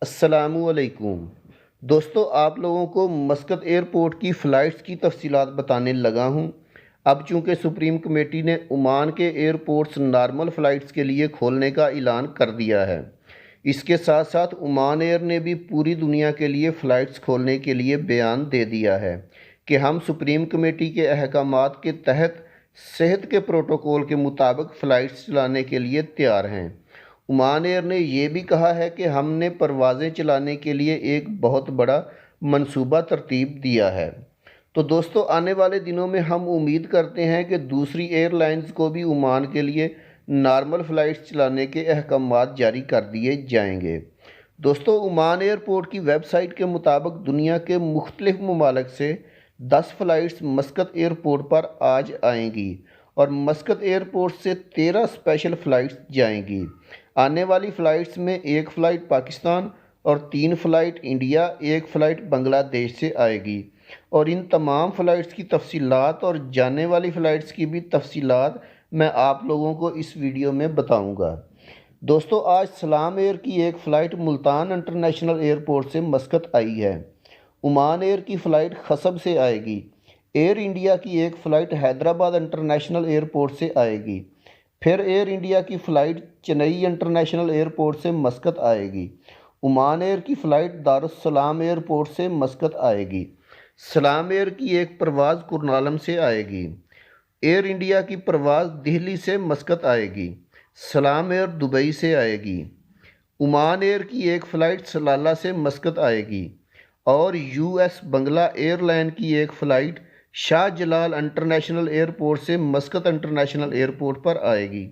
अस्सलामुअलैकुम दोस्तों, आप लोगों को मस्कत एयरपोर्ट की फ़्लाइट्स की तफसीलात बताने लगा हूं। अब चूंकि सुप्रीम कमेटी ने ओमान के एयरपोर्ट्स नॉर्मल फ़्लाइट्स के लिए खोलने का ऐलान कर दिया है, इसके साथ साथ ओमान एयर ने भी पूरी दुनिया के लिए फ़्लाइट्स खोलने के लिए बयान दे दिया है कि हम सुप्रीम कमेटी के अहकामात के तहत सेहत के प्रोटोकॉल के मुताबिक फ़्लाइट्स चलाने के लिए तैयार हैं। ओमान एयर ने यह भी कहा है कि हमने परवाज़ें चलाने के लिए एक बहुत बड़ा मंसूबा तरतीब दिया है। तो दोस्तों, आने वाले दिनों में हम उम्मीद करते हैं कि दूसरी एयरलाइंस को भी ओमान के लिए नॉर्मल फ़्लाइट्स चलाने के अहकामात जारी कर दिए जाएंगे। दोस्तों, ओमान एयरपोर्ट की वेबसाइट के मुताबिक दुनिया के मुख्तलिफ ममालिक से 10 फ़्लाइट्स मस्कत एयरपोर्ट पर आज आएंगी और मस्कत एयरपोर्ट से 13 स्पेशल फ़्लाइट्स जाएंगी। आने वाली फ़्लाइट्स में एक फ़्लाइट पाकिस्तान और 3 फ़्लाइट इंडिया, एक फ़्लाइट बांग्लादेश से आएगी। और इन तमाम फ़्लाइट्स की तफसीलात और जाने वाली फ़्लाइट्स की भी तफसीलात मैं आप लोगों को इस वीडियो में बताऊंगा। दोस्तों, आज सलाम एयर की एक फ़्लाइट मुल्तान इंटरनेशनल एयरपोर्ट से मस्कत आई है। ओमान एयर की फ़्लाइट खसब से आएगी। एयर इंडिया की एक फ़्लाइट हैदराबाद इंटरनेशनल एयरपोर्ट से आएगी। फिर एयर इंडिया की फ़्लाइट चेन्नई इंटरनेशनल एयरपोर्ट से मस्कत आएगी। ओमान एयर की फ़्लाइट दारुस्सलाम एयरपोर्ट से मस्कत आएगी। सलाम एयर की एक परवाज़ कुर्नालम से आएगी। एयर इंडिया की परवाज़ दिल्ली से मस्कत आएगी। सलाम एयर दुबई से आएगी। ओमान एयर की एक फ़्लाइट सलाला से मस्कत आएगी और यूएस बंगला एयरलाइन की एक flight Shah Jalal international airport से मस्कत इंटरनेशनल एयरपोर्ट पर आएगी।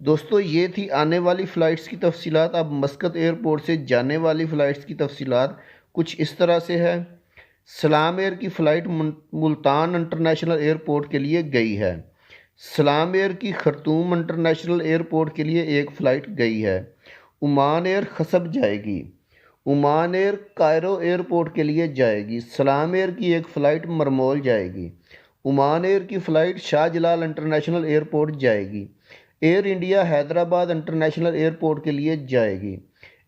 दोस्तों, ये थी आने वाली फ़्लाइट्स की तफसीलात। अब मस्कत एयरपोर्ट से जाने वाली फ़्लाइट्स की तफसीलात कुछ इस तरह से है। सलाम एयर की फ़्लाइट मुल्तान इंटरनेशनल एयरपोर्ट के लिए गई है। सलाम एयर की खर्तूम इंटरनेशनल एयरपोर्ट के लिए एक फ़्लाइट गई है। ओमान एयर खसब जाएगी। ओमान एयर कायरो एयरपोर्ट के लिए जाएगी। सलाम एयर की एक फ़्लाइट मरमौल जाएगी। ओमान एयर की फ़्लाइट शाहजलाल इंटरनेशनल एयरपोर्ट जाएगी। Air India Hyderabad international airport के लिए जाएगी।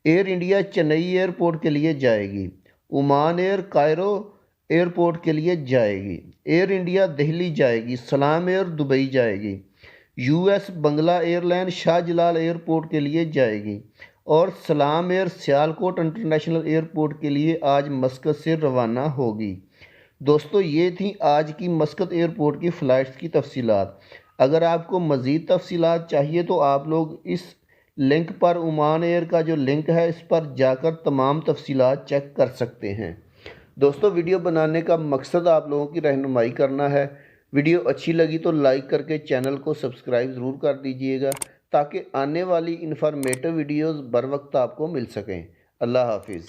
एयर इंडिया चेन्नई एयरपोर्ट के लिए जाएगी। ओमान एयर कायरो एयरपोर्ट के लिए जाएगी। एयर इंडिया दिल्ली जाएगी। सलाम एयर दुबई जाएगी। यूएस बंगला एयरलाइन शाहजलाल एयरपोर्ट के लिए जाएगी और सलाम एयर सियालकोट इंटरनेशनल एयरपोर्ट के लिए आज मस्कत से रवाना होगी। दोस्तों, ये थी आज की मस्कत एयरपोर्ट की फ़्लाइट्स की तफसीलात। अगर आपको मज़ीद तफसीलात चाहिए तो आप लोग इस लिंक पर, ओमान एयर का जो लिंक है, इस पर जाकर तमाम तफसीलात चेक कर सकते हैं। दोस्तों, वीडियो बनाने का मकसद आप लोगों की रहनुमाई करना है। वीडियो अच्छी लगी तो लाइक करके चैनल को सब्सक्राइब ज़रूर कर दीजिएगा ताकि आने वाली इन्फॉर्मेटिव वीडियोज़ बर वक्त आपको मिल सकें। अल्लाह हाफिज़।